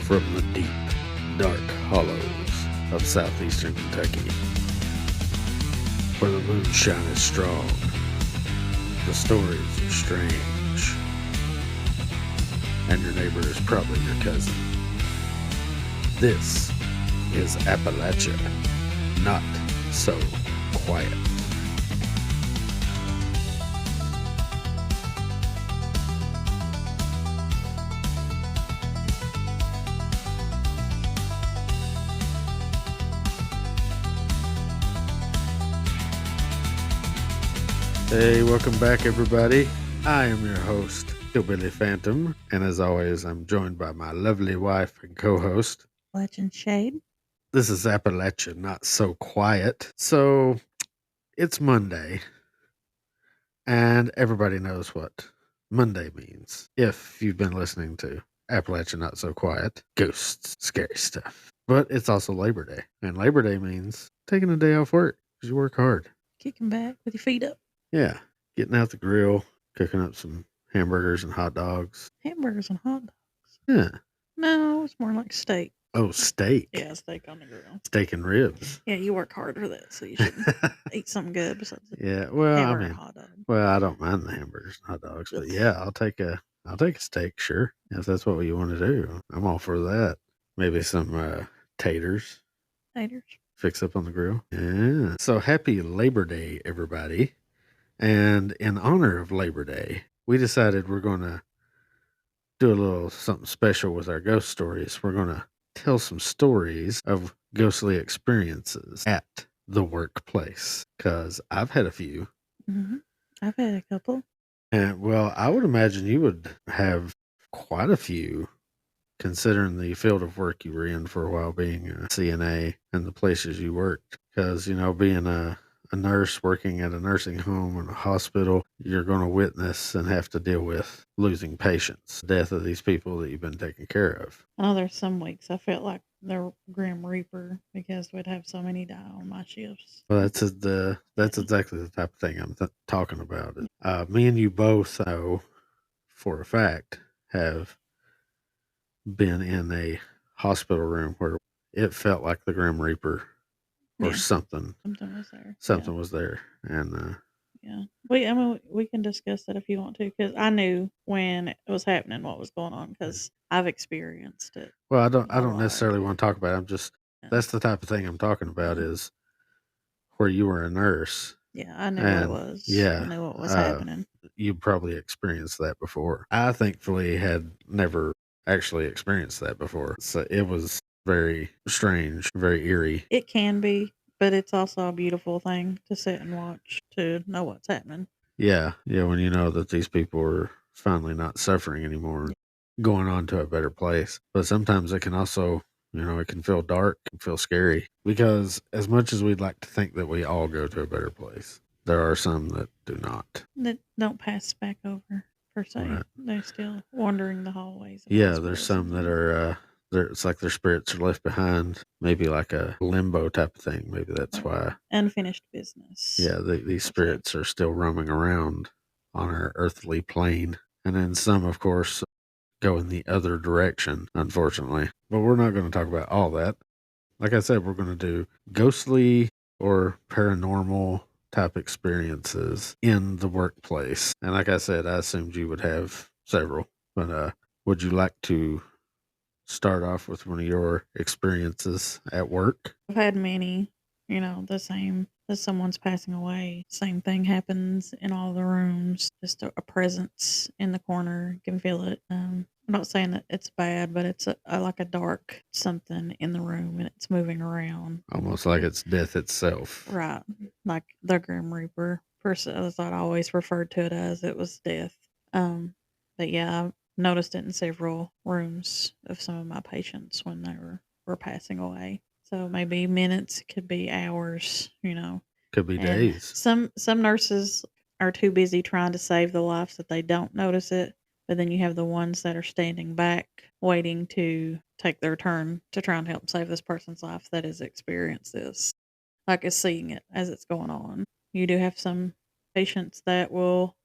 from the deep, dark hollows of southeastern Kentucky, where the moonshine is strong, the stories are strange, and your neighbor is probably your cousin. This is Appalachia, not so quiet. Hey, welcome back, everybody. I am your host, Hillbilly Phantom, and as always, I'm joined by my lovely wife and co-host. Legend Shade. This is Appalachia, not so quiet. So, it's Monday, and everybody knows what Monday means. If you've been listening to Appalachia, not so quiet, ghosts, scary stuff. But it's also Labor Day, and Labor Day means taking a day off work because you work hard. Kicking back with your feet up. Yeah, getting out the grill, cooking up some hamburgers and hot dogs. Hamburgers and hot dogs. Yeah. No, it's more like steak. Oh, steak. Yeah, steak on the grill. Steak and ribs. Yeah, you work hard for that, so you should eat something good besides Yeah, well, hamburger I and mean, hot dog. well, I don't mind the hamburgers and hot dogs, but yeah, I'll take a steak, sure. If that's what you want to do, I'm all for that. Maybe some taters. Taters. Fix up on the grill. Yeah. So happy Labor Day, everybody. And in honor of Labor Day, we decided we're going to do a little something special with our ghost stories. We're going to tell some stories of ghostly experiences at the workplace because I've had a few. Mm-hmm. I've had a couple. And well, I would imagine you would have quite a few considering the field of work you were in for a while, being a CNA and the places you worked. Because, being a nurse working at a nursing home and a hospital, you're going to witness and have to deal with losing patients, the death of these people that you've been taking care of. I know there's some weeks I felt like the Grim Reaper because we'd have so many die on my shifts. Well, that's exactly the type of thing I'm talking about. Me and you both know for a fact have been in a hospital room where it felt like the Grim Reaper or something. Something was there. Something was there, and yeah. We can discuss that if you want to, because I knew when it was happening what was going on because I've experienced it. well, I don't necessarily want to talk about it. I'm just that's the type of thing I'm talking about is where you were a nurse. Yeah, I knew what it was. Yeah, I knew what was happening. You probably experienced that before. I thankfully had never actually experienced that before, so it was very strange, very eerie. It can be, but it's also a beautiful thing to sit and watch to know what's happening. Yeah, when you know that these people are finally not suffering anymore, going on to a better place. But sometimes it can also, it can feel dark, and feel scary because as much as we'd like to think that we all go to a better place, there are some that do not. That don't pass back over per se. Right. They're still wandering the hallways. Yeah, there's some that are. It's like their spirits are left behind, maybe like a limbo type of thing. Maybe that's why. Unfinished business. Yeah, these spirits are still roaming around on our earthly plane. And then some, of course, go in the other direction, unfortunately. But we're not going to talk about all that. Like I said, we're going to do ghostly or paranormal type experiences in the workplace. And like I said, I assumed you would have several. But would you like to start off with one of your experiences at work? I've had many, the same as someone's passing away. Same thing happens in all the rooms. Just a presence in the corner. You can feel it. I'm not saying that it's bad, but it's like a dark something in the room and it's moving around. Almost like it's death itself. Right. Like the Grim Reaper. As I'd always referred to it as, it was death. But yeah, I've noticed it in several rooms of some of my patients when they were passing away. So maybe minutes, could be hours, Could be And days. Some nurses are too busy trying to save the lives that they don't notice it. But then you have the ones that are standing back, waiting to take their turn to try and help save this person's life that has experienced this, like is seeing it as it's going on. You do have some patients that will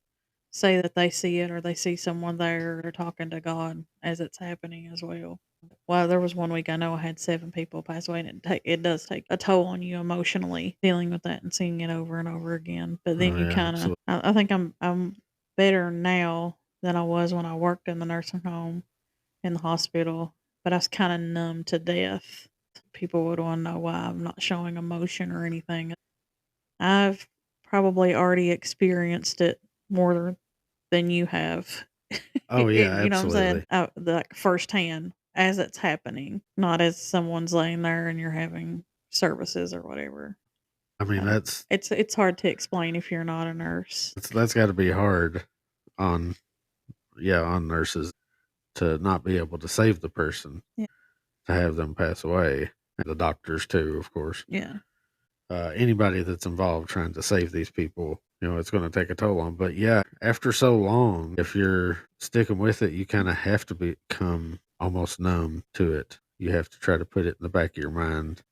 say that they see it or they see someone there or they're talking to God as it's happening as well. Well, there was one week I know I had 7 people pass away, and it does take a toll on you emotionally dealing with that and seeing it over and over again. But then Oh you yeah, kinda absolutely. I think I'm better now than I was when I worked in the nursing home, in the hospital, but I was kinda numb to death. People would wanna know why I'm not showing emotion or anything. I've probably already experienced it more than you have. Oh yeah, You know what I'm saying? absolutely. Like firsthand as it's happening, not as someone's laying there and you're having services or whatever. I mean, It's hard to explain if you're not a nurse. that's got to be hard on on nurses to not be able to save the person, Yeah, to have them pass away, and the doctors too, of course. yeah, Anybody that's involved trying to save these people, it's going to take a toll on. But yeah, after so long, if you're sticking with it, you kind of have to become almost numb to it. You have to try to put it in the back of your mind,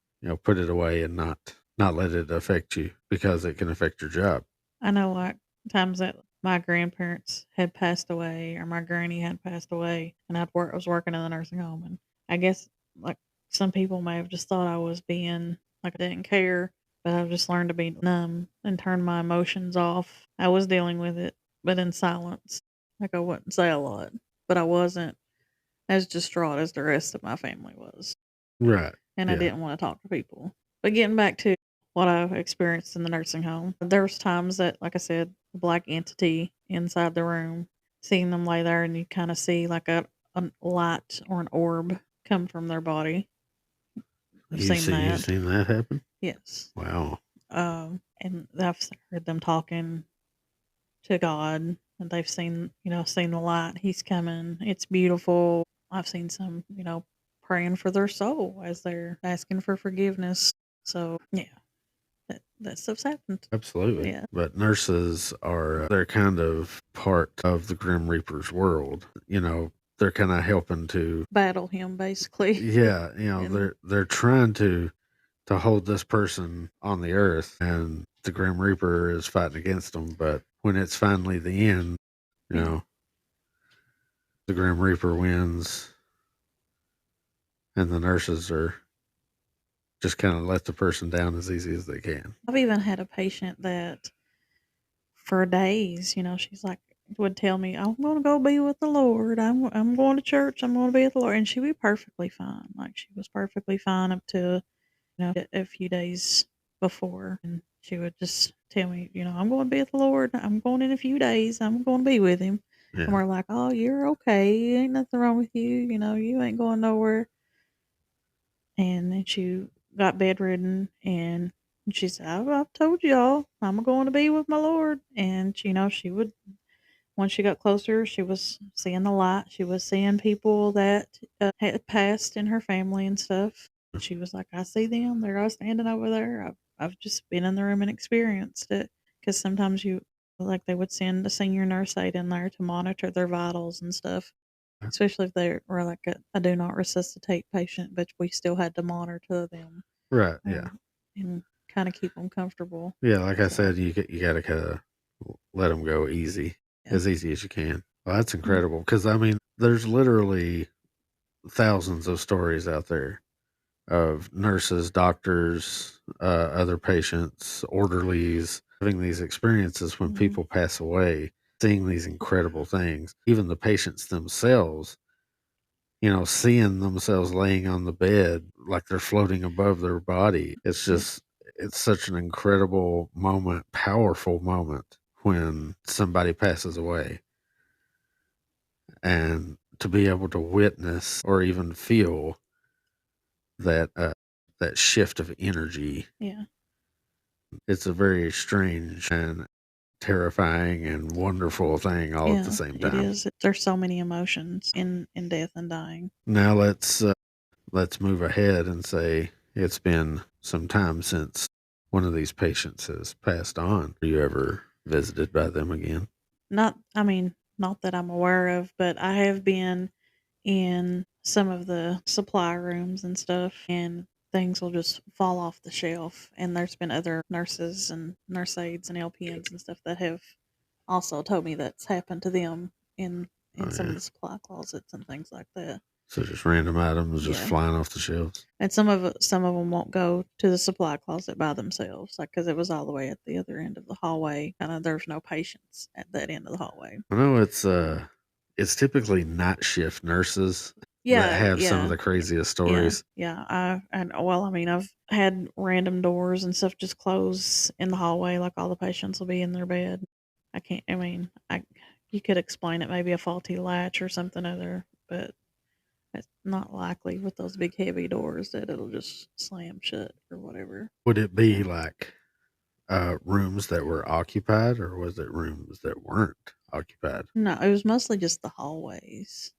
put it away and not let it affect you because it can affect your job. I know, like, times that my grandparents had passed away or my granny had passed away, and I was working in the nursing home, and I guess, like, some people may have just thought I was being like, I didn't care, but I've just learned to be numb and turn my emotions off. I was dealing with it, but in silence. Like, I wouldn't say a lot, but I wasn't as distraught as the rest of my family was, Right. and I Yeah. didn't wanna talk to people. But getting back to what I've experienced in the nursing home, there was times that, like I said, a black entity inside the room, seeing them lay there and you kinda see like a light or an orb come from their body. I've seen You've that. seen that happen? Yes. Wow. And I've heard them talking to God, and they've seen the light. He's coming. It's beautiful. I've seen some, praying for their soul as they're asking for forgiveness. So yeah, that stuff's happened. Absolutely. Yeah, But nurses are, they're kind of part of the Grim Reaper's world. They're kind of helping to, battle him basically, yeah, and they're trying to hold this person on the earth, and the Grim Reaper is fighting against them. But when it's finally the end, you yeah. know, the Grim Reaper wins, and the nurses are just kind of let the person down as easy as they can. I've even had a patient that for days, she's like would tell me, "I'm going to go be with the Lord. I'm going to church. I'm going to be with the Lord," and she'd be perfectly fine. Like she was perfectly fine up to a few days before, and she would just tell me, "I'm going to be with the Lord. I'm going in a few days. I'm going to be with Him." And Yeah. we're like, "Oh, you're okay. Ain't nothing wrong with you. You ain't going nowhere." And then she got bedridden, and she said, "I've told y'all I'm going to be with my Lord." And she would once she got closer, she was seeing the light. She was seeing people that had passed in her family and stuff. She was like, "I see them. They're all standing over there. I've just been in the room and experienced it." Because sometimes like they would send a senior nurse aide in there to monitor their vitals and stuff, especially if they were like a do not resuscitate patient, but we still had to monitor them Right. Yeah. um, and kind of keep them comfortable. Yeah. Like I So said, you got to kind of let them go yeah, as easy as you can. Well, that's yeah, incredible because I mean, there's literally thousands of stories out there of nurses, doctors, other patients, orderlies having these experiences when mhm, people pass away, seeing these incredible things. Even the patients themselves, seeing themselves laying on the bed like they're floating above their body. yeah, It's such an incredible moment, powerful moment when somebody passes away. And to be able to witness or even feel that shift of energy, yeah. it's a very strange and terrifying and wonderful thing all at the Yeah, same it time. is. There's so many emotions in death and dying. Now let's move ahead and say it's been some time since one of these patients has passed on. Are you ever visited by them again? I mean, not that I'm aware of, but I have been in some of the supply rooms and stuff, and things will just fall off the shelf. And there's been other nurses and nurse aides and LPNs and stuff that have also told me that's happened to them in Oh some of yeah. the supply closets and things like that. So just random items just Yeah. flying off the shelves. And some of them won't go to the supply closet by themselves, like because it was all the way at the other end of the hallway. Kind of, there's no patients at that end of the hallway. I know it's typically night shift nurses that Yeah, have some of yeah, the craziest yeah, stories. yeah. And well, I mean, I've had random doors and stuff just close in the hallway, like all the patients will be in their bed. I can't. I mean, I you could explain it maybe a faulty latch or something other, but it's not likely with those big heavy doors that it'll just slam shut or whatever. Would it Yeah. be like rooms that were occupied, or was it rooms that weren't occupied? No, it was mostly just the hallways.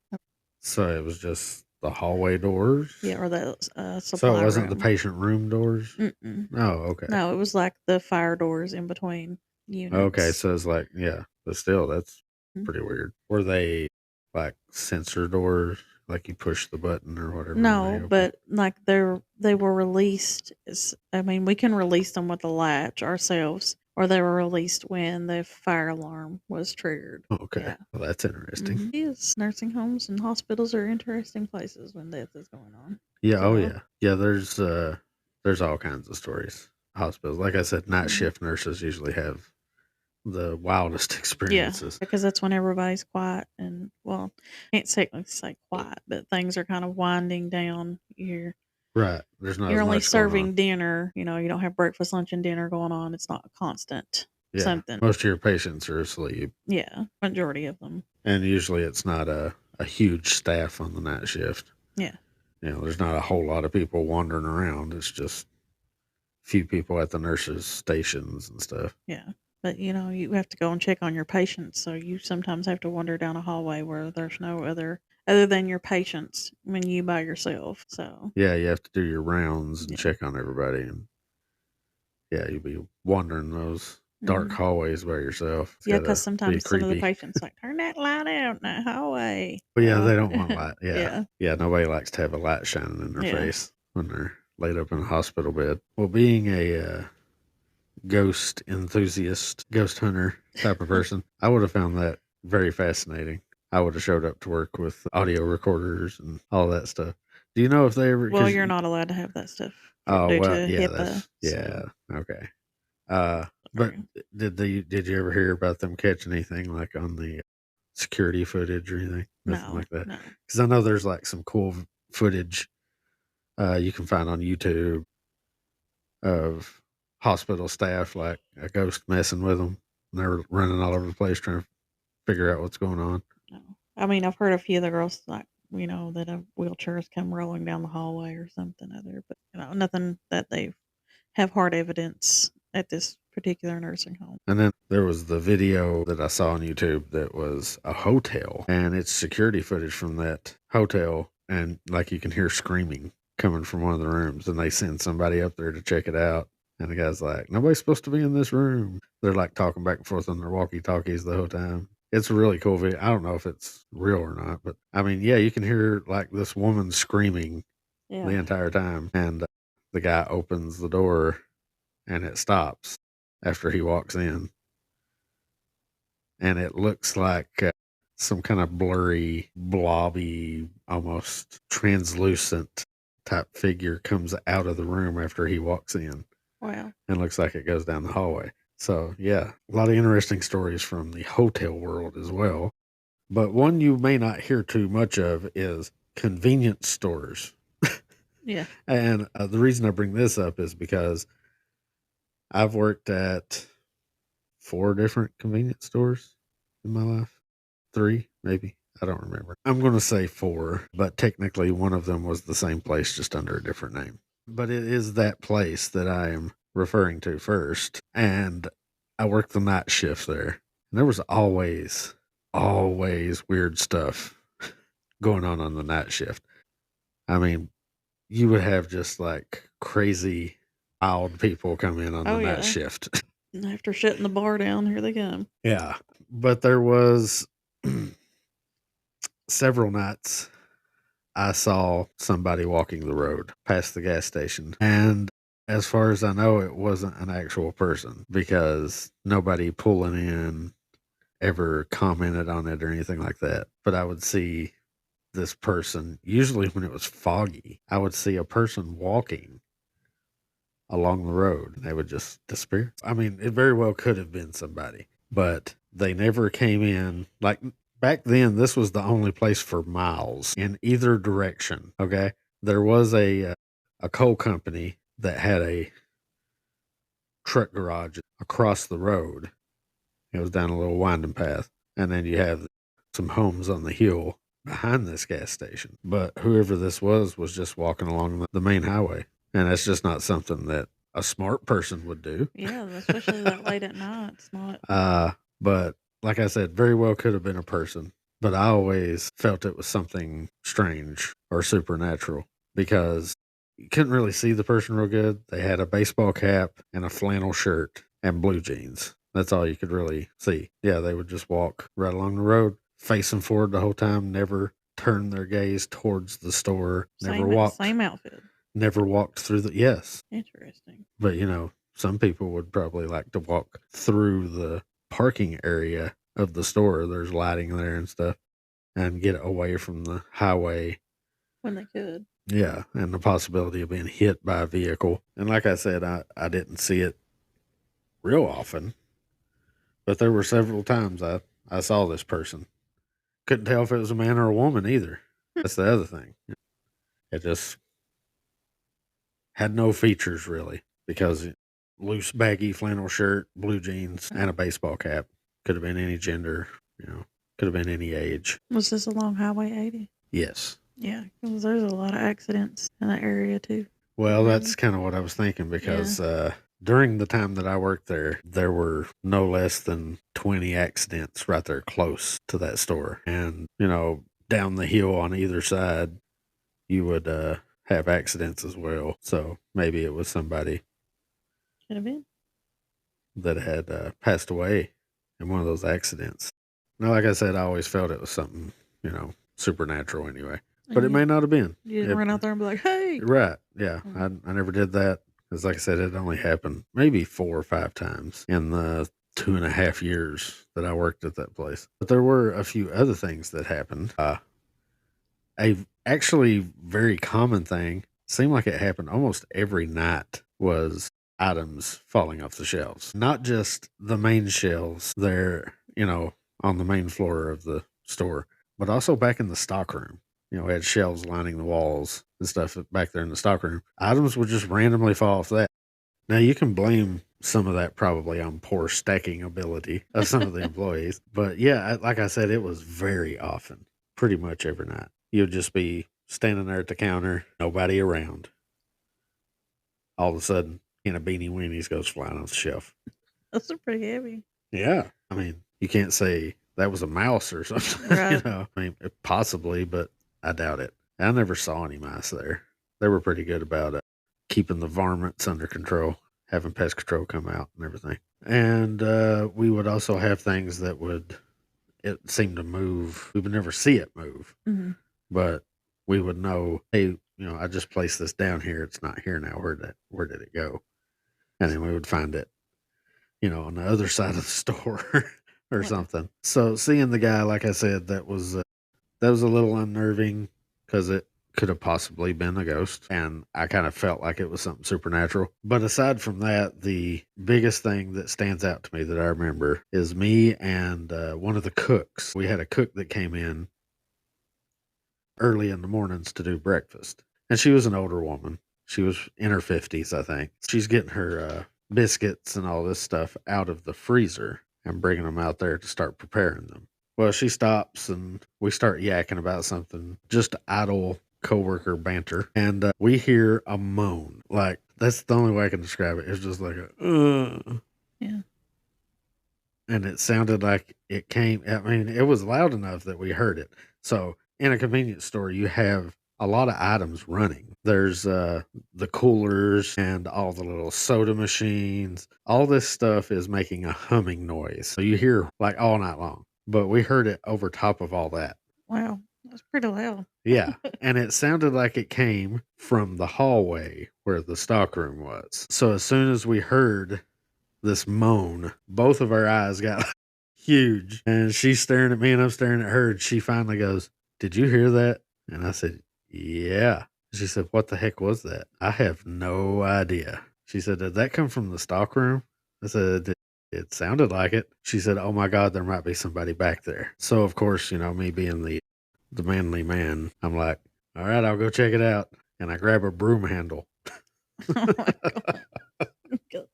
So it was just the hallway doors. Yeah, or the So it supply wasn't the room. patient room doors. Mm-mm. Oh, okay. No, it was like the fire doors in between Okay, units. so it's like, yeah, but still, that's Mm. pretty weird. Were they like sensor doors, like you push the button or whatever and they No, open? but like they were released. I mean, we can release them with a latch ourselves, or they were released when the fire alarm was triggered. Okay, Yeah. well, that's interesting. Yes, nursing homes and hospitals are interesting places when death is going on. Yeah, oh So, yeah, yeah. There's all kinds of stories. Hospitals, like I said, night mhm. shift nurses usually have the wildest Yeah, experiences. because that's when everybody's quiet and well, can't say quiet, but things are kind of winding down. Right, there's not You're as only much going on. serving dinner. You don't have breakfast, lunch, and dinner going on. It's not a constant Yeah, something. most of your patients are asleep, Yeah, majority of them. and usually it's not a huge staff on the night shift. Yeah, There's not a whole lot of people wandering around. It's just few people at the nurses' stations and stuff. yeah. But you have to go and check on your patients, so you sometimes have to wander down a hallway where there's no other than your patients when you by yourself. So Yeah, you have to do your rounds and yeah, check on everybody, and yeah, you'll be wandering those dark hmm hallways by yourself. It's yeah. gotta Because be sometimes some of the creepy. patients like turn that light out in that hallway. But yeah, So they don't want light. Yeah, yeah, yeah. Nobody likes to have a light shining in their yeah. face when they're laid up in a hospital bed. Well, being a ghost enthusiast, ghost hunter type of person, I would have found that very fascinating. I would have showed up to work with audio recorders and all that stuff. Do you know if they ever? Well, Because you're not allowed to have that stuff oh due to well, yeah, HIPAA. that's yeah, So okay. But sorry. did you ever hear about them catching anything like on the security footage or anything? Nothing No, like that. no. Because I know there's like some cool footage you can find on YouTube of hospital staff like a ghost messing with them. And they're running all over the place trying to figure out what's going on. No. I mean, I've heard a few of the girls like that a wheelchair has come rolling down the hallway or something other, but nothing that they have hard evidence at this particular nursing home. And then there was the video that I saw on YouTube that was a hotel, and it's security footage from that hotel. And like you can hear screaming coming from one of the rooms, and they send somebody up there to check it out. And the guy's like, nobody's supposed to be in this room. They're like talking back and forth on their walkie talkies the whole time. It's a really cool video. I don't know if it's real or not, but I mean, yeah, you can hear like this woman screaming the Yeah. entire time. And the guy opens the door and it stops after he walks in, and it looks like some kind of blurry, blobby, almost translucent type figure comes out of the room after he walks in, Wow. and looks like it goes down the hallway. So yeah, a lot of interesting stories from the hotel world as well. But one you may not hear too much of is convenience stores. Yeah. And the reason I bring this up is because I've worked at 4 different convenience stores in my life. 3, maybe. I don't remember. I'm going to say 4, but technically one of them was the same place, just under a different name. But it is that place that I am referring to first. And I worked the night shift there. And there was always weird stuff going on the night shift. I mean, you would have just like crazy, wild people come in on the Oh night yeah. shift. After shutting the bar down, here they come. Yeah. But there was several nights I saw somebody walking the road past the gas station. And as far as I know, it wasn't an actual person because nobody pulling in ever commented on it or anything like that. But I would see this person, usually when it was foggy, I would see a person walking along the road and they would just disappear. I mean, it very well could have been somebody, but they never came in. Like back then, this was the only place for miles in either direction. Okay. There was a coal company that had a truck garage across the road. It was down a little winding path. And then you have some homes on the hill behind this gas station. But whoever this was just walking along the main highway. And that's just not something that a smart person would do. Yeah, especially that late at night. It's not. But like I said, very well could have been a person. But I always felt it was something strange or supernatural because you couldn't really see the person real good. They had a baseball cap and a flannel shirt and blue jeans. That's all you could really see. Yeah, they would just walk right along the road, facing forward the whole time, never turn their gaze towards the store, Same outfit. never walked through the, yes. Interesting. But, you know, some people would probably like to walk through the parking area of the store. There's lighting there and stuff and get away from the highway. When they could. Yeah, and the possibility of being hit by a vehicle. And like I said, I didn't see it real often, but there were several times I saw this person. Couldn't tell if it was a man or a woman either. That's the other thing. It just had no features really because loose baggy flannel shirt, blue jeans, and a baseball cap. Could have been any gender, you know, could have been any age. Was this along Highway 80? Yes. Yeah, because there's a lot of accidents in that area too. Well, that's kind of what I was thinking because during the time that I worked there were no less than 20 accidents right there close to that store. And, you know, down the hill on either side, you would have accidents as well. So maybe it was somebody Could have been. that had passed away in one of those accidents. Now, like I said, I always felt it was something, you know, supernatural anyway. But it may not have been. You didn't run out there and be like, hey. Right. Yeah. I never did that. Because, like I said, it only happened maybe 4 or 5 times in the 2.5 years that I worked at that place. But there were a few other things that happened. A actually very common thing, seemed like it happened almost every night, was items falling off the shelves. Not just the main shelves there, you know, on the main floor of the store, but also back in the stock room. You know, we had shelves lining the walls and stuff back there in the stock room. Items would just randomly fall off that. Now, you can blame some of that probably on poor stacking ability of some of the employees. But yeah, like I said, it was very often, pretty much every night. You'd just be standing there at the counter, nobody around. All of a sudden, a beanie weenies goes flying off the shelf. Those are pretty heavy. Yeah. I mean, you can't say that was a mouse or something. Right. You know, I mean, possibly, but I doubt it. I never saw any mice there. They were pretty good about keeping the varmints under control, having pest control come out and everything. And we would also have things that it seemed to move. We would never see it move, but we would know, hey, you know, I just placed this down here. It's not here now. Where did it go? And then we would find it, you know, on the other side of the store or something. So seeing the guy, like I said, that was a little unnerving because it could have possibly been a ghost. And I kind of felt like it was something supernatural. But aside from that, the biggest thing that stands out to me that I remember is me and one of the cooks. We had a cook that came in early in the mornings to do breakfast. And she was an older woman. She was in her 50s, I think. She's getting her biscuits and all this stuff out of the freezer and bringing them out there to start preparing them. Well, she stops and we start yakking about something, just idle coworker banter. And we hear a moan. Like, that's the only way I can describe it. It's just like Yeah. And it sounded like it came, I mean, it was loud enough that we heard it. So in a convenience store, you have a lot of items running. There's the coolers and all the little soda machines. All this stuff is making a humming noise. So you hear like all night long. But we heard it over top of all that. Wow. That's pretty loud. Yeah. And it sounded like it came from the hallway where the stockroom was. So as soon as we heard this moan, both of our eyes got huge. And she's staring at me and I'm staring at her. And she finally goes, "Did you hear that?" And I said, "Yeah." She said, "What the heck was that?" I have no idea. She said, "Did that come from the stock room?" I said, "It sounded like it." She said, "Oh my God, there might be somebody back there." So of course, me being the manly man, I'm like, "All right, I'll go check it out." And I grab a broom handle Oh my god.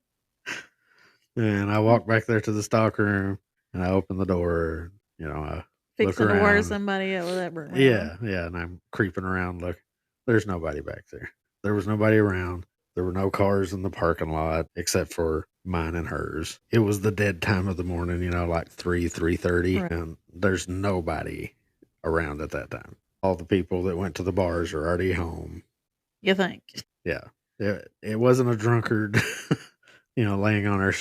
and I walk back there to the stock room and I open the door. I look Fixing to wear around. somebody out with that broom handle. Yeah, and I'm creeping around. Look, there's nobody back there. There was nobody around. There were no cars in the parking lot except for mine and hers. It was the dead time of the morning, like 3:30, Right. and there's nobody around at that time. All the people that went to the bars are already home. You think? Yeah, it wasn't a drunkard, laying on our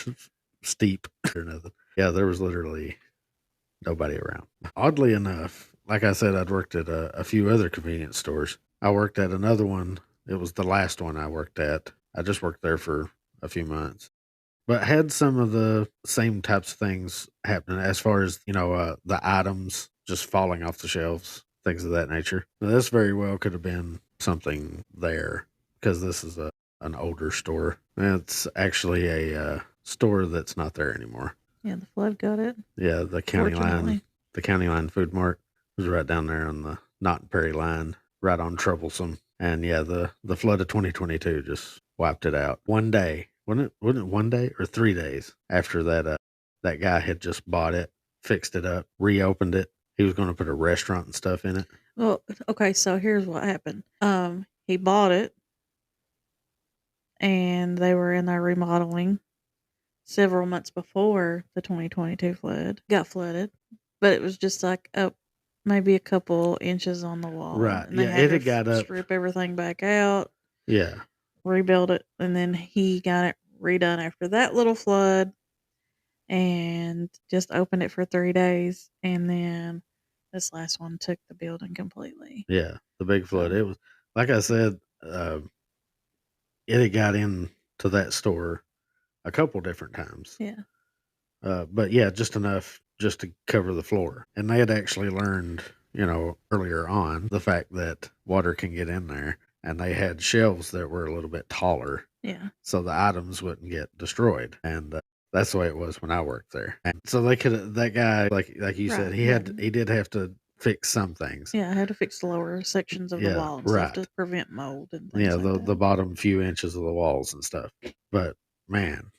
steep or nothing. Yeah, there was literally nobody around. Oddly enough, like I said, I'd worked at a few other convenience stores. I worked at another one. It was the last one I worked at. I just worked there for a few months, but had some of the same types of things happening as far as, the items just falling off the shelves, things of that nature. Now, this very well could have been something there because this is an older store. It's actually a store that's not there anymore. Yeah, the flood got it. Yeah, Fortunately. The County Line Food Mart was right down there on the Not Perry line, right on Troublesome. And yeah, the flood of 2022 just wiped it out. One day, wasn't it 1 day or 3 days after that guy had just bought it, fixed it up, reopened it. He was going to put a restaurant and stuff in it. Well, okay, so here's what happened. He bought it and they were in there remodeling several months before the 2022 flood got flooded, but it was just like up maybe a couple inches on the wall, Right. and they Yeah, had it to had got up. strip everything back out, Yeah. rebuild it, and then he got it redone after that little flood and just opened it for 3 days, and then this last one took the building completely. Yeah. The big flood. So It was, like I said, it had got into that store a couple different times. yeah, But yeah, just enough just to cover the floor. And they had actually learned, earlier on the fact that water can get in there. And they had shelves that were a little bit taller yeah, so the items wouldn't get destroyed. And that's the way it was when I worked there. And so they could, that guy, like you said, right, yeah, he did have to fix some things. yeah. I had to fix the lower sections of the Yeah, wall and stuff right. to prevent mold and things Yeah, like the that. bottom few inches of the walls and stuff. But man,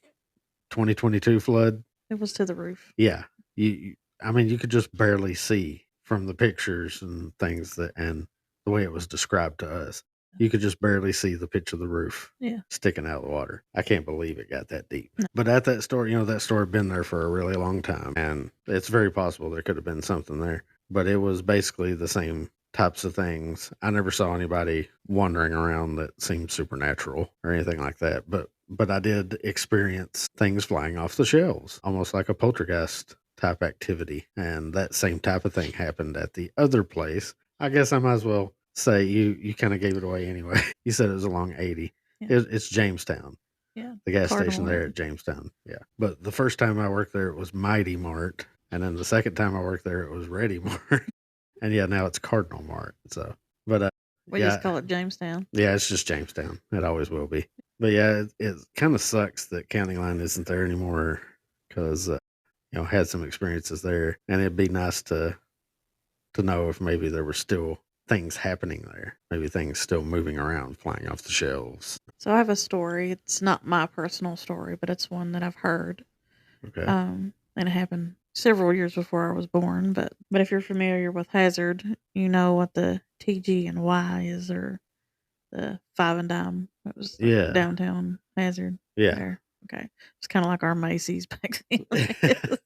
2022 flood. It was to the roof. Yeah. I mean, you could just barely see from the pictures and things and the way it was described to us. You could just barely see the pitch of the roof Yeah. sticking out of the water. I can't believe it got that deep. No. But at that store, that store had been there for a really long time. And it's very possible there could have been something there. But it was basically the same types of things. I never saw anybody wandering around that seemed supernatural or anything like that. But I did experience things flying off the shelves, almost like a poltergeist type activity. And that same type of thing happened at the other place. I guess I might as well say you kind of gave it away anyway. You said it was along 80. Yeah. It's Jamestown, Yeah. the gas Cardinal station there Way. at Jamestown. Yeah. But the first time I worked there, it was Mighty Mart. And then the second time I worked there, it was Ready Mart. And yeah, now it's Cardinal Mart. So, but We just yeah, call it Jamestown. yeah, it's just Jamestown. It always will be. But yeah, it kind of sucks that County Line isn't there anymore because had some experiences there, and it'd be nice to know if maybe there were still things happening there, maybe things still moving around, flying off the shelves. So I have a story. It's not my personal story, but it's one that I've heard. Okay. And it happened several years before I was born. But if you're familiar with Hazard, you know what the TG and Y is, or the Five and Dime. It was like Yeah. downtown Hazard. Yeah. There. Okay. It's kind of like our Macy's back then. I guess.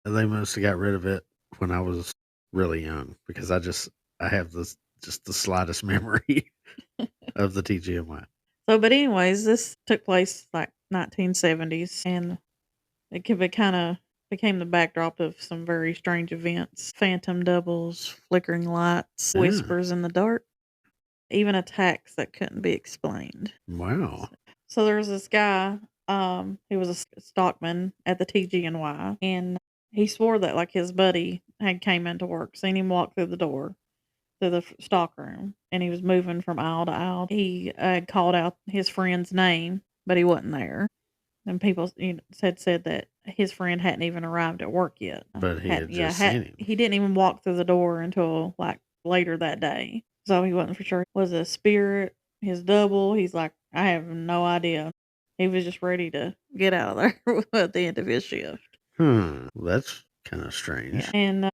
They must have got rid of it when I was really young because I have this just the slightest memory of the TGMY. So, but anyways, this took place like 1970s, and it kind of became the backdrop of some very strange events: phantom doubles, flickering lights, Yeah. whispers in the dark, even attacks that couldn't be explained. Wow. So there was this guy. He was a stockman at the TGNY, and he swore that like his buddy had came into work, seen him walk through the door, to the stockroom, and he was moving from aisle to aisle. He called out his friend's name, but he wasn't there. And people said that his friend hadn't even arrived at work yet. But he had just seen him. He didn't even walk through the door until like later that day. So he wasn't for sure. Was a spirit, his double. He's like, I have no idea. He was just ready to get out of there at the end of his shift. That's kind of strange. Yeah. And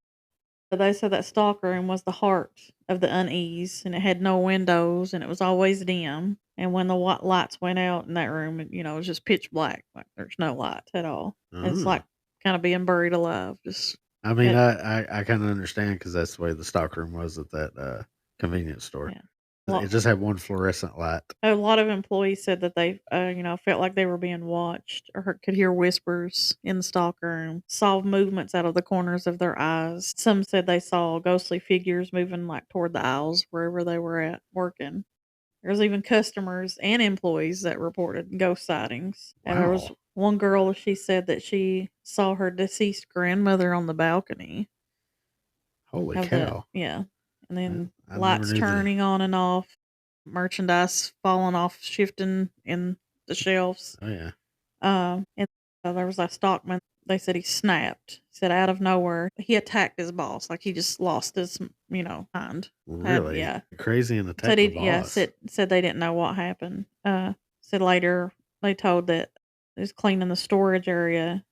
they said that stockroom was the heart of the unease, and it had no windows, and it was always dim. And when the lights went out in that room, it was just pitch black. Like there's no light at all. It's like kind of being buried alive. I mean, I kind of understand because that's the way the stockroom was at that convenience store. Yeah. It just had one fluorescent light. A lot of employees said that they, felt like they were being watched or could hear whispers in the stockroom, saw movements out of the corners of their eyes. Some said they saw ghostly figures moving like toward the aisles wherever they were at working. There's even customers and employees that reported ghost sightings. Wow. And there was one girl, she said that she saw her deceased grandmother on the balcony. Holy cow. Yeah. And then lights turning on and off, merchandise falling off, shifting in the shelves. Oh, yeah. And there was a stockman. They said he snapped. He said out of nowhere, he attacked his boss. Like he just lost his, mind. Really? Yeah. Crazy and attacked the boss. Yeah, said they didn't know what happened. Said later they told that he was cleaning the storage area.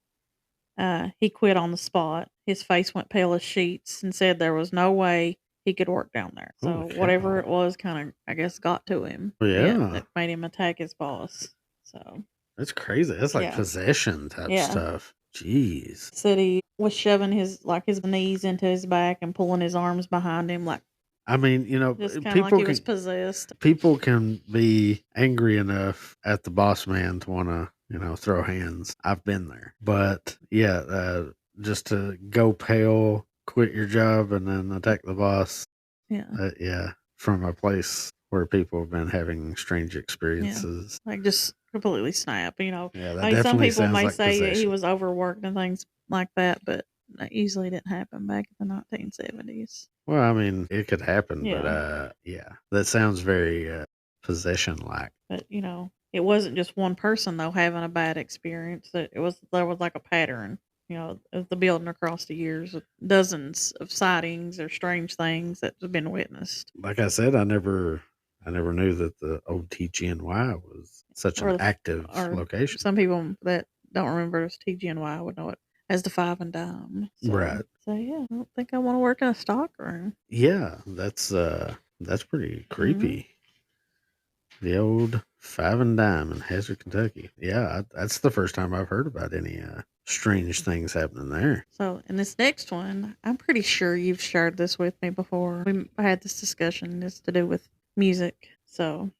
He quit on the spot. His face went pale as sheets and said there was no way he could work down there. So whatever it was kind of, I guess, got to him. Yeah. It made him attack his boss. So that's crazy. That's like possession type stuff. Jeez. Said he was shoving his knees into his back and pulling his arms behind him like. I mean, just people like he was possessed. People can be angry enough at the boss man to want to, throw hands. I've been there. But yeah, just to go pale, quit your job, and then attack the boss. Yeah. From a place where people have been having strange experiences. Yeah. Like just completely snap, Yeah, that definitely some people may say possession. He was overworked and things like that, but that usually didn't happen back in the 1970s. Well, I mean, it could happen, but that sounds very possession-like. But it wasn't just one person though having a bad experience. There was like a pattern. Of the building across the years, with dozens of sightings or strange things that have been witnessed. Like I said, I never knew that the old TGNY was such an active location. Some people that don't remember it as TGNY would know it as the Five and Dime. Right. So yeah, I don't think I want to work in a stock room. Yeah, that's pretty creepy. Mm-hmm. The old Five and Dime in Hazard, Kentucky. Yeah, that's the first time I've heard about any strange things happening there. So in this next one, I'm pretty sure you've shared this with me before. We had this discussion. It's to do with music. So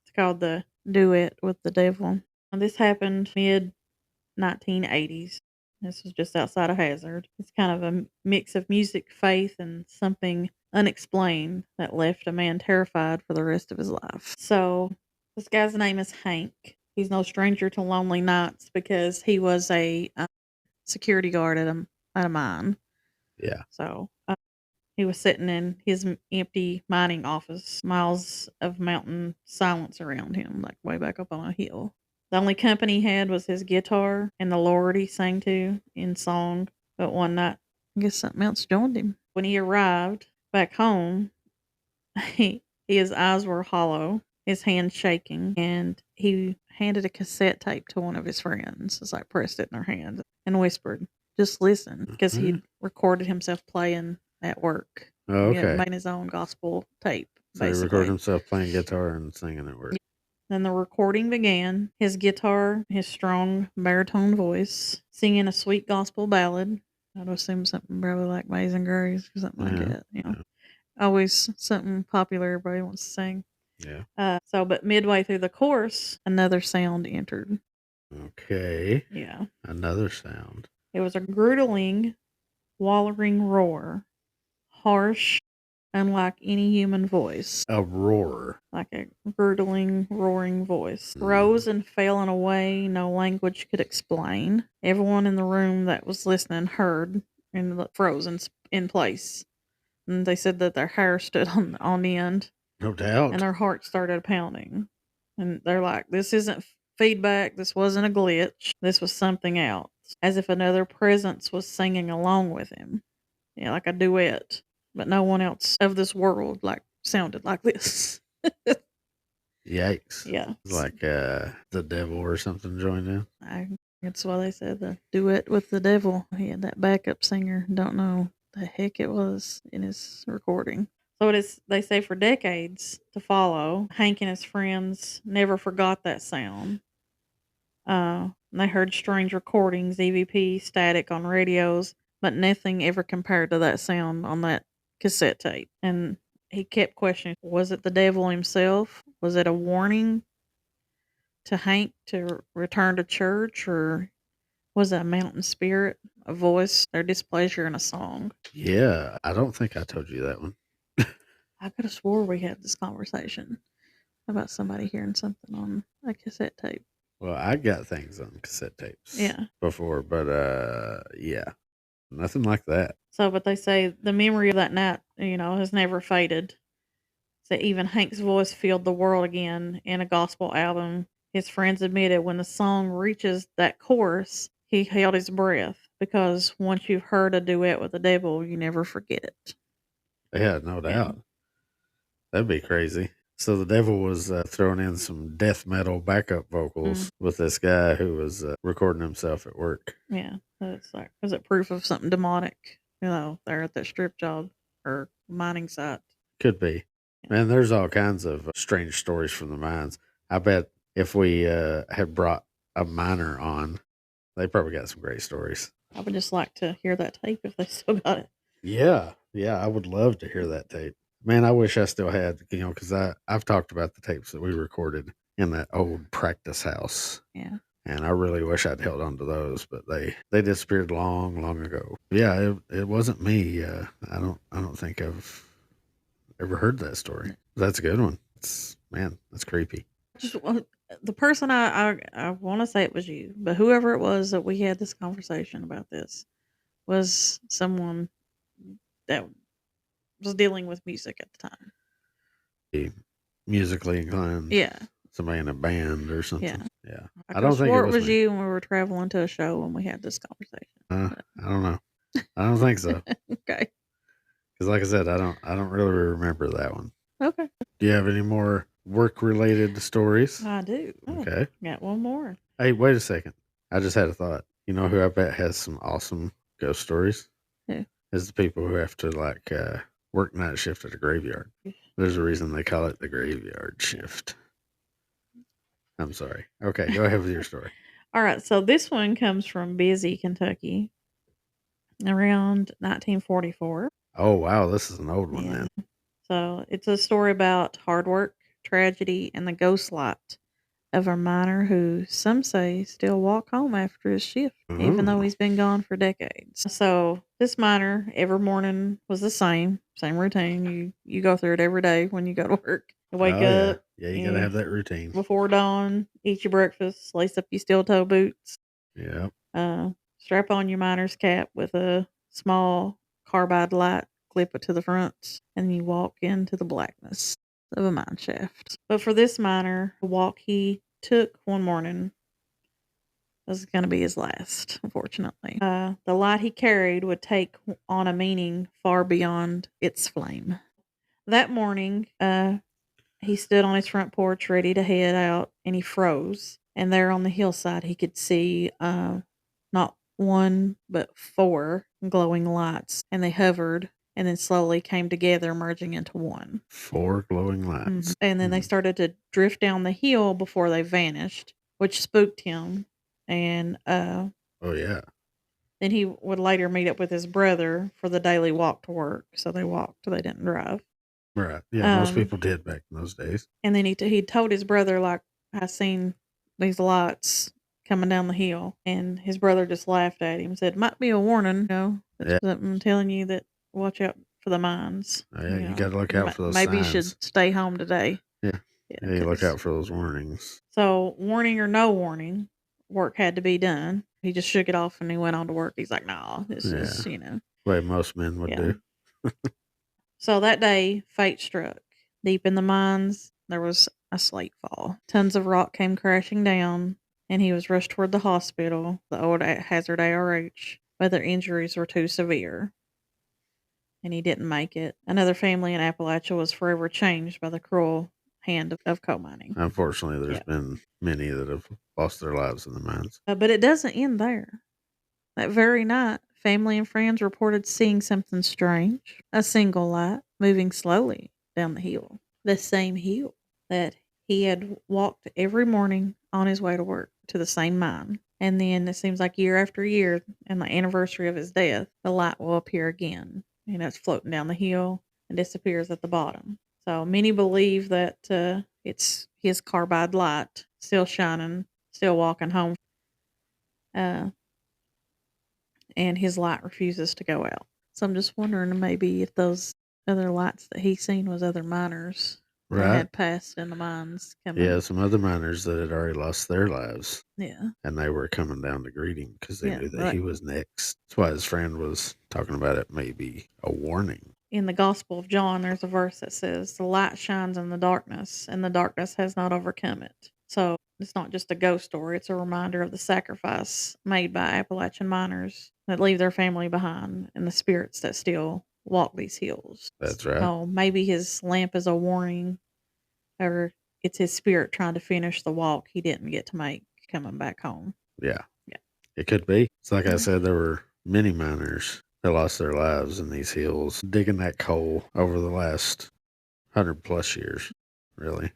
it's called the Duet with the Devil. And this happened mid 1980s. This was just outside of Hazard. It's kind of a mix of music, faith, and something unexplained that left a man terrified for the rest of his life. So this guy's name is Hank. He's no stranger to lonely nights because he was a security guard at a mine. Yeah. So he was sitting in his empty mining office, miles of mountain silence around him, like way back up on a hill. The only company he had was his guitar and the Lord he sang to in song. But one night, I guess something else joined him. When he arrived back home, his eyes were hollow, his hands shaking, and he handed a cassette tape to one of his friends. It's like pressed it in their hand and whispered, "Just listen," because he'd recorded himself playing at work. Oh, okay. Making his own gospel tape. So he recorded himself playing guitar and singing at work. Then the recording began. His guitar, his strong baritone voice, singing a sweet gospel ballad. I'd assume something probably like Amazing Grace or something like that. Yeah. Always something popular everybody wants to sing. Yeah. But midway through the chorus, another sound entered. Okay. Yeah. Another sound. It was a gurgling, wallering roar. Harsh, unlike any human voice. A roar. Like a gurgling, roaring voice. Rose and fell in a way no language could explain. Everyone in the room that was listening heard and froze in place. And they said that their hair stood on end No and doubt. their heart started pounding. And they're like, this isn't feedback. This wasn't a glitch. This was something else. As if another presence was singing along with him. Yeah, like a duet. But no one else of this world like sounded like this. Yikes. Yeah. It's like the devil or something joined in. That's why they said the duet with the devil. He had that backup singer. Don't know the heck it was in his recording. So it is. They say for decades to follow, Hank and his friends never forgot that sound. They heard strange recordings, EVP, static on radios, but nothing ever compared to that sound on that cassette tape. And he kept questioning, was it the devil himself? Was it a warning to Hank to return to church, or was it a mountain spirit, a voice, their displeasure in a song? Yeah, I don't think I told you that one. I could have swore we had this conversation about somebody hearing something on a cassette tape. Well, I got things on cassette tapes Yeah. before, but yeah, nothing like that. So, but they say the memory of that night, has never faded. So even Hank's voice filled the world again in a gospel album. His friends admitted when the song reaches that chorus, he held his breath because once you've heard a duet with the devil, you never forget it. Yeah, no Yeah. doubt. That'd be crazy. So the devil was throwing in some death metal backup vocals with this guy who was recording himself at work. Yeah. It's like, is it proof of something demonic? They're at that strip job or mining site. Could be. Man, there's all kinds of strange stories from the mines. I bet if we had brought a miner on, they probably got some great stories. I would just like to hear that tape if they still got it. Yeah, I would love to hear that tape. Man, I wish I still had, because I've talked about the tapes that we recorded in that old practice house. Yeah. And I really wish I'd held on to those, but they disappeared long, long ago. Yeah, it wasn't me. I don't think I've ever heard that story. That's a good one. That's creepy. Just the person I want to say it was you, but whoever it was that we had this conversation about this was someone that was dealing with music at the time. Musically inclined. Yeah. Somebody in a band or something. Yeah. Yeah. I don't think it was me. You when we were traveling to a show when we had this conversation. I don't know. I don't think so. Okay. Because like I said, I don't really remember that one. Okay. Do you have any more work related stories? I do. Okay. Got one more. Hey, wait a second. I just had a thought. You know who I bet has some awesome ghost stories? Who? Is the people who have to work night shift at a graveyard. There's a reason they call it the graveyard shift. I'm sorry. Okay, go ahead with your story. All right, so this one comes from Busy, Kentucky, around 1944. Oh wow, this is an old one then. So it's a story about hard work, tragedy, and the ghost light of a miner who some say still walk home after his shift, even though he's been gone for decades. So this miner every morning was the same routine. You go through it every day when you go to work. You wake up. Yeah, you gotta have that routine. Before dawn, eat your breakfast, lace up your steel toe boots. Yeah. Strap on your miner's cap with a small carbide light, clip it to the front, and you walk into the blackness of a mine shaft. But for this miner, the walk he took one morning was going to be his last, unfortunately. The light he carried would take on a meaning far beyond its flame. That morning, he stood on his front porch ready to head out, and he froze. And there on the hillside, he could see not one, but four glowing lights. And they hovered and then slowly came together, merging into one. 4 glowing lights. And then they started to drift down the hill before they vanished, which spooked him. And oh yeah. Then he would later meet up with his brother for the daily walk to work. So they walked, they didn't drive. Right. Yeah, most people did back in those days. And then he told his brother, like, I seen these lights coming down the hill. And his brother just laughed at him and said, might be a warning, that's something telling you that watch out for the mines. Oh, yeah, you got to look out for those maybe signs. You should stay home today. Yeah, you look out for those warnings. So, warning or no warning, work had to be done. He just shook it off and he went on to work. He's like, nah, this is, way most men would do. So that day, fate struck. Deep in the mines, there was a slate fall. Tons of rock came crashing down, and he was rushed toward the hospital, the old Hazard ARH, but their injuries were too severe, and he didn't make it. Another family in Appalachia was forever changed by the cruel hand of coal mining. Unfortunately, there's Yeah. been many that have lost their lives in the mines. But it doesn't end there. That very night, family and friends reported seeing something strange, a single light moving slowly down the hill. The same hill that he had walked every morning on his way to work to the same mine. And then it seems like year after year, and the anniversary of his death, the light will appear again. It's floating down the hill and disappears at the bottom. So many believe that it's his carbide light still shining, still walking home. Uh, and his light refuses to go out. So I'm just wondering maybe if those other lights that he seen was other miners that Right? had passed in the mines Yeah, coming. some other miners that had already lost their lives, Yeah. and they were coming down to greet him because they Yeah. knew that Right. he was next. That's why his friend was talking about it may be a warning. In the Gospel of John, there's a verse that says, "The light shines in the darkness, and the darkness has not overcome it." So it's not just a ghost story, it's a reminder of the sacrifice made by Appalachian miners that leave their family behind and the spirits that still walk these hills. That's right. So maybe his lamp is a warning, or it's his spirit trying to finish the walk he didn't get to make coming back home. Yeah, Yeah. it could be. It's like I Yeah. said, there were many miners that lost their lives in these hills digging that coal over the last 100+ years, really.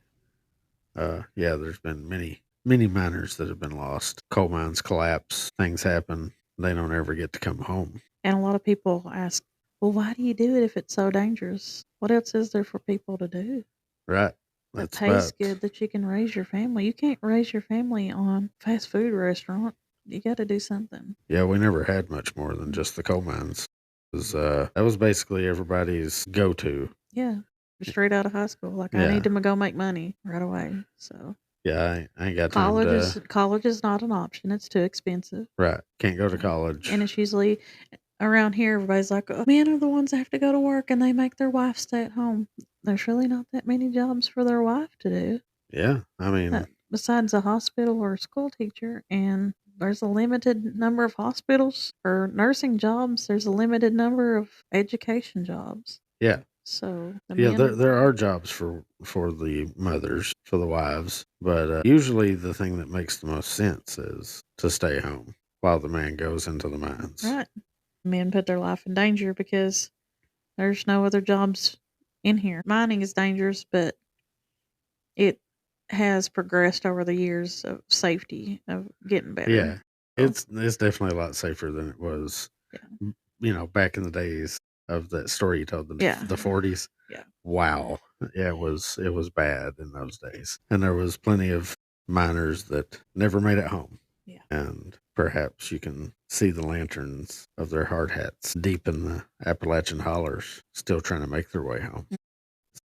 Yeah, there's been many miners that have been lost. Coal mines collapse, things happen. They don't ever get to come home. And a lot of people ask, well, why do you do it if it's so dangerous? What else is there for people to do Right. that That's pays about, good that you can raise your family? You can't raise your family on fast food restaurant. You got to do something. yeah, we never had much more than just the coal mines. That was basically everybody's go to. Yeah. Straight out of high school. Like, I need Yeah. to go make money right away. So Yeah, I ain't got time to, college is not an option. It's too expensive. right. Can't go to Yeah. And college. it's usually around here, everybody's like, oh, men are the ones that have to go to work and they make their wife stay at home. There's really not that many jobs for their wife to do, Yeah. I mean, besides a hospital or a school teacher. And there's a limited number of hospitals for nursing jobs, there's a limited number of education jobs. yeah. So the Yeah, men, there are jobs for the mothers, for the wives, but usually the thing that makes the most sense is to stay home while the man goes into the mines. right? Men put their life in danger because there's no other jobs in here. Mining is dangerous, but it has progressed over the years of safety of getting better. Yeah, So, it's definitely a lot safer than it was, yeah. back in the days of that story you told, Yeah. the 40s. Yeah. Wow, yeah, it was bad in those days, and there was plenty of miners that never made it home. Yeah. And perhaps you can see the lanterns of their hard hats deep in the Appalachian hollers, still trying to make their way home.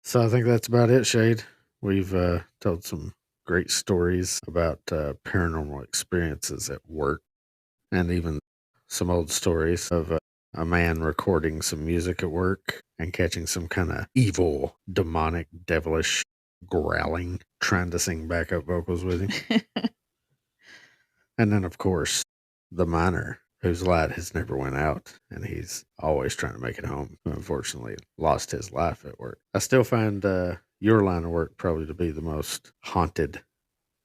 So I think that's about it, Shade. We've told some great stories about paranormal experiences at work, and even some old stories of a man recording some music at work and catching some kind of evil, demonic, devilish growling, trying to sing backup vocals with him. And then, of course, the miner whose light has never went out, and he's always trying to make it home, who unfortunately lost his life at work. I still find your line of work probably to be the most haunted,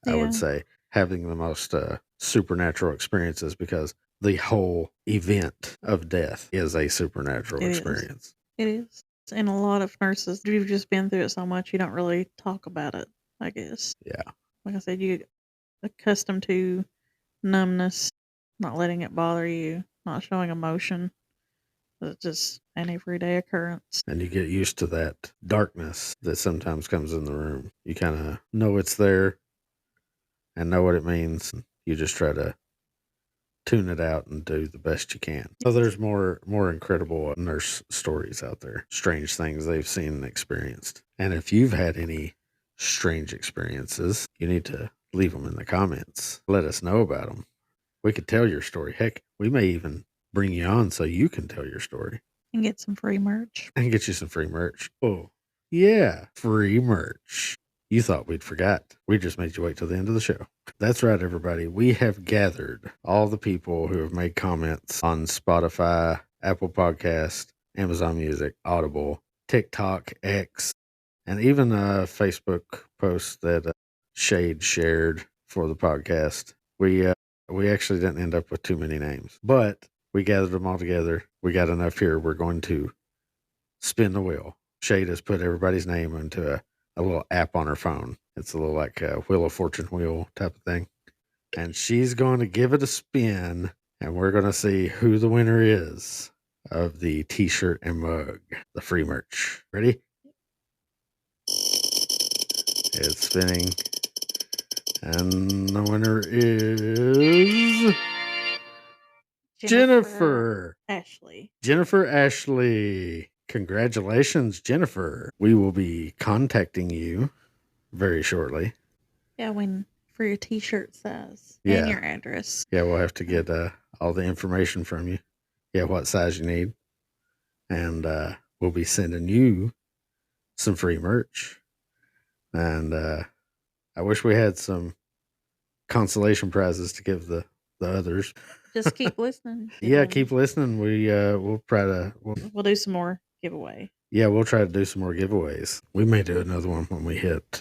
I would Yeah. say, having the most supernatural experiences, because the whole event of death is a supernatural It is. experience. It is. And a lot of nurses, you've just been through it so much, you don't really talk about it, I guess. Yeah. Like I said, you accustomed to numbness, not letting it bother you, not showing emotion. It's just an everyday occurrence. And you get used to that darkness that sometimes comes in the room. You kind of know it's there and know what it means. You just try to tune it out and do the best you can. So there's more incredible nurse stories out there, strange things they've seen and experienced. And if you've had any strange experiences, you need to leave them in the comments. Let us know about them. We could tell your story. Heck, we may even bring you on so you can tell your story. And get some free merch. And get you some free merch. Oh, yeah, free merch. You thought we'd forgot. We just made you wait till the end of the show. That's right, everybody. We have gathered all the people who have made comments on Spotify, Apple Podcast, Amazon Music, Audible, TikTok, X, and even a Facebook post that Shade shared for the podcast. We actually didn't end up with too many names, but we gathered them all together. We got enough here. We're going to spin the wheel. Shade has put everybody's name into a little app on her phone. It's a little like a Wheel of Fortune wheel type of thing. And she's going to give it a spin, and we're going to see who the winner is of the t-shirt and mug, the free merch. Ready? It's spinning. And the winner is Jennifer Ashley. Jennifer Ashley. Congratulations, Jennifer. We will be contacting you very shortly. Yeah, for your t-shirt size Yeah. and your address. Yeah, we'll have to get all the information from you. Yeah, what size you need. And we'll be sending you some free merch. And I wish we had some consolation prizes to give the others. Just keep listening. Yeah, keep listening. We'll try to we'll do some more giveaway. Yeah, we'll try to do some more giveaways. We may do another one when we hit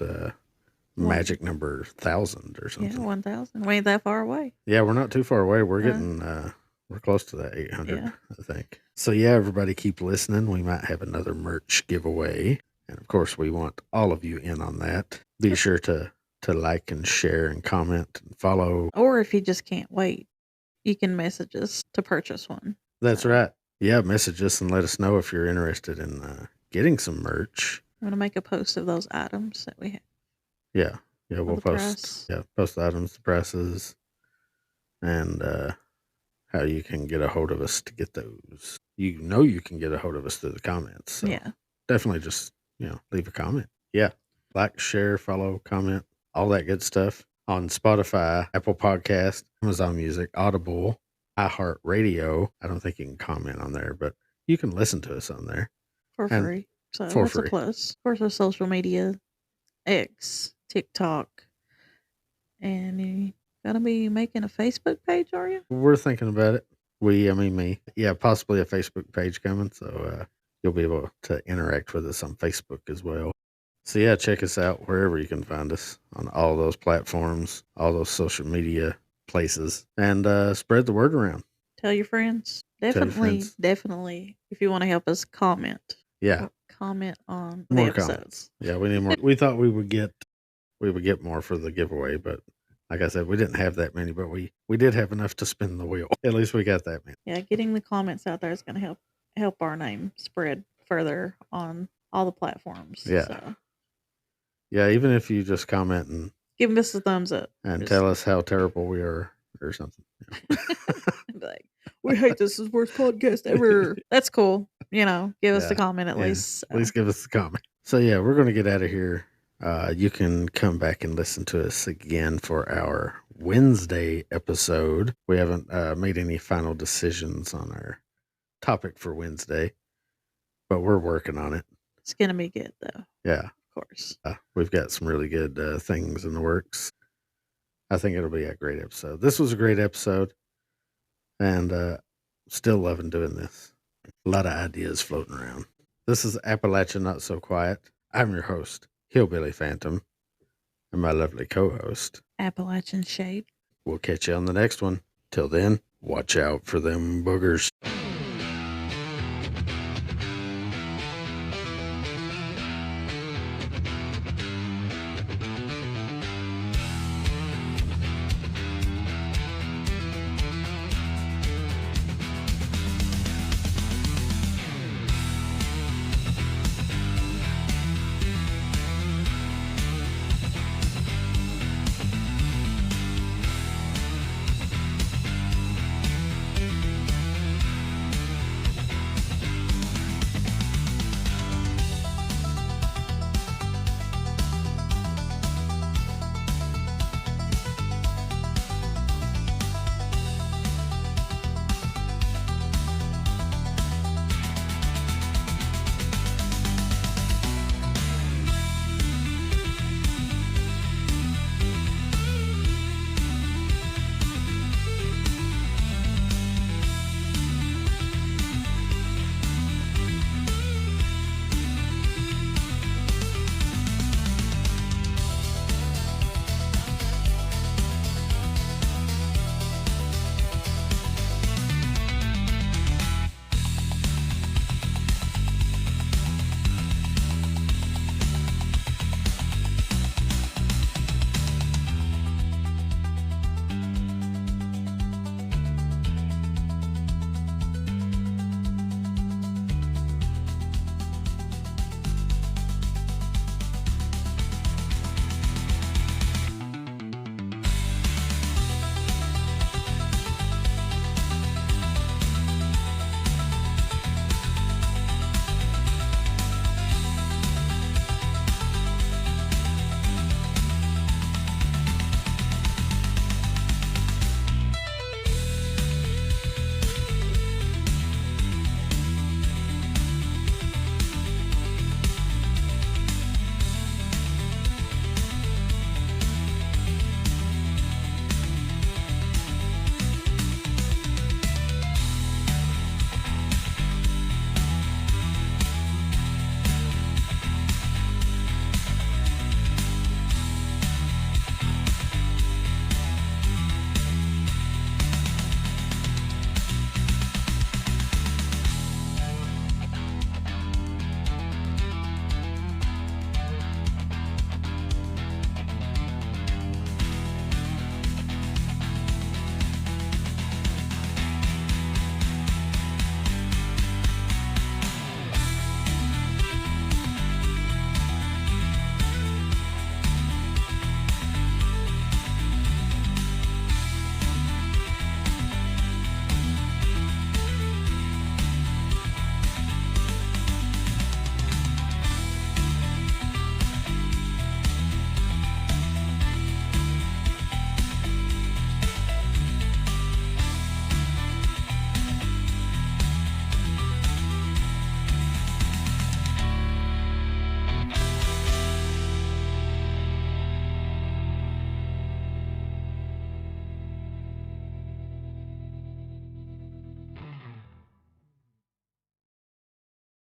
magic number 1,000 or something. Yeah, 1,000. We ain't that far away. Yeah, we're not too far away. We're getting we're close to that 800, I think. So yeah, everybody keep listening. We might have another merch giveaway, and of course, we want all of you in on that. Be sure to like and share and comment and follow. Or if you just can't wait, you can message us to purchase one. That's right. Yeah, message us and let us know if you're interested in getting some merch. I'm going to make a post of those items that we have. Yeah. Yeah, we'll post. Yeah, post the items, the prices, and how you can get a hold of us to get those. You can get a hold of us through the comments. So yeah. Definitely just, leave a comment. Yeah. Like, share, follow, comment, all that good stuff on Spotify, Apple Podcast, Amazon Music, Audible, iHeartRadio. I don't think you can comment on there, but you can listen to us on there. For free. So that's a plus. Of course, our social media, X, TikTok. And you going to be making a Facebook page, are you? We're thinking about it. Me. Yeah, possibly a Facebook page coming. So you'll be able to interact with us on Facebook as well. So yeah, check us out wherever you can find us on all those platforms, all those social media places, and spread the word around. Tell your friends. Definitely. If you want to help us, comment. Yeah. Comment on more the episodes. Comments. Yeah, we need more. We thought we would get more for the giveaway, but like I said, we didn't have that many, but we did have enough to spin the wheel. At least we got that many. Yeah, getting the comments out there is going to help our name spread further on all the platforms. Yeah. So. Yeah, even if you just comment and give us a thumbs up and tell us how terrible we are or something. Like, we hate this. Is the worst podcast ever. That's cool. Give us the comment at least. So. At least give us the comment. So yeah, we're going to get out of here. You can come back and listen to us again for our Wednesday episode. We haven't made any final decisions on our topic for Wednesday, but we're working on it. It's going to be good though. Yeah. Of course. We've got some really good things in the works. I think it'll be a great episode. This was a great episode, and still loving doing this. A lot of ideas floating around. This is Appalachia Not So Quiet. I'm your host, Hillbilly Phantom, and my lovely co-host, Appalachian Shade. We'll catch you on the next one. Till then, watch out for them boogers.